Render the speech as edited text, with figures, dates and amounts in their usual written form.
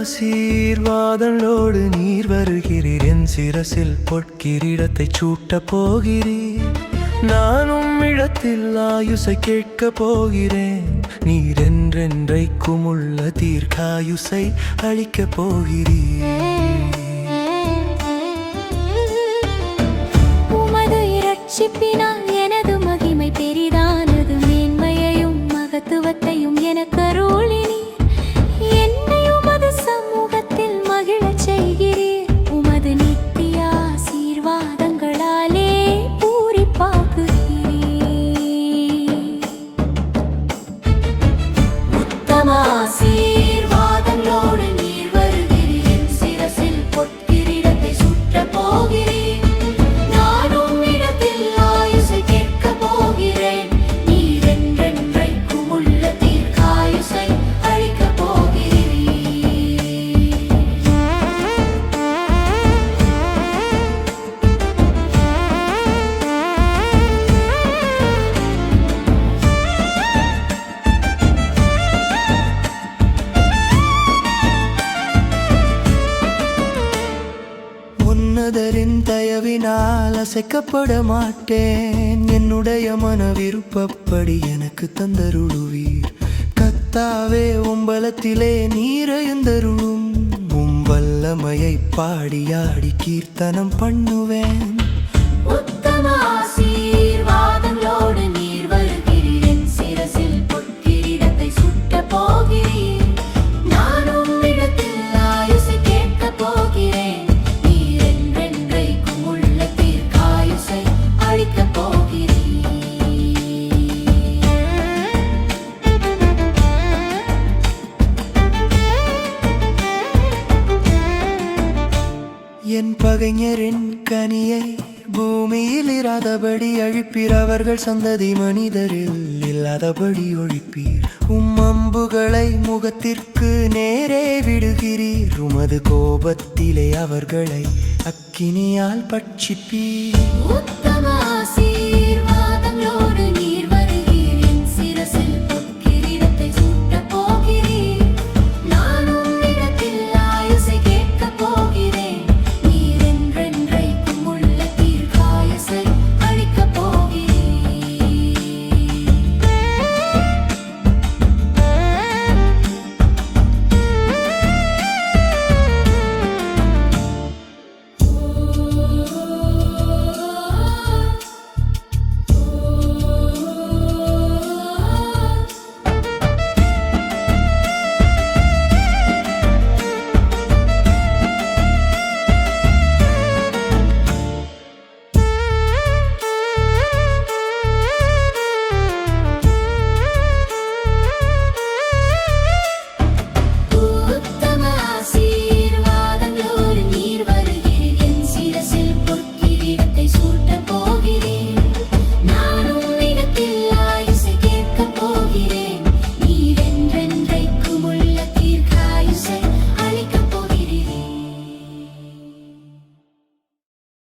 ஆசீர்வாதங்களோடு நீர் வருகிறீர், என் சிரசில் பொற்கிரீடத்தை சூட்டப் போகிறீர். நானும் இடத்தில் ஆயுசை கேட்கப் போகிறேன், நீர் என்றென்றைக்கும் உள்ள தீர்க்காயுசை அளிக்கப் போகிறீர். உமது இரட்சிப்பினால் எனது மகிமை பெரிதானது, மேன்மையையும் மகத்துவத்தையும் எனக்கு அருளினீர். என்னை உமது சமூகத்தில் மகிழச் செய்கிறீர், உமது நித்திய ஆசீர்வாதங்களாலே பூரிப்பாக்குகிறீர். உத்தம ஆசீர்வாதங்களோடு நீர் வருகிறீர், என் சிரசில் பொற்கிரீடத்தை சூட்டப் போகிறீர். நானும் இடத்தில் ஆயுசை கேட்கப் போகிறேன், நீர் என்றென்றைக்கும் உள்ள தீர்க்காயுசை அளிக்கப் போகிறீர். உன்னதரின் தயவினால் அசைக்கப்பட மாட்டேன், என்னுடைய மன விருப்பப்படி எனக்கு தந்தருளுவீர். கர்த்தாவே, உம்பலத்திலே நீர் எழுந்தருளும், உம் வல்லமையை பாடியாடி கீர்த்தனம் பண்ணுவேன். உத்தம ஆசீர்வாதங்களோடு நீர் வருகிறீர், என் சிரசில் பொற்கிரீடத்தை சூட்டப் போகிறீர். நானும் இடத்தில் ஆயுசை கேட்கப் போகிறேன், நீர் என்றென்றைக்கும் உள்ள தீர்க்காயுசை அளிக்கப் போகிறீர். என் பகைஞரின் கனியை பூமியில் இராதபடி அழிப்பீர், அவர்கள் சந்ததி மனிதரில் இல்லாதபடி ஒழிப்பீர். உம் அம்புகளை முகத்திற்கு நேரே விடுகிறீர், உமது கோபத்திலே அவர்களை அக்கினியால் பட்சிப்பீர். உத்தம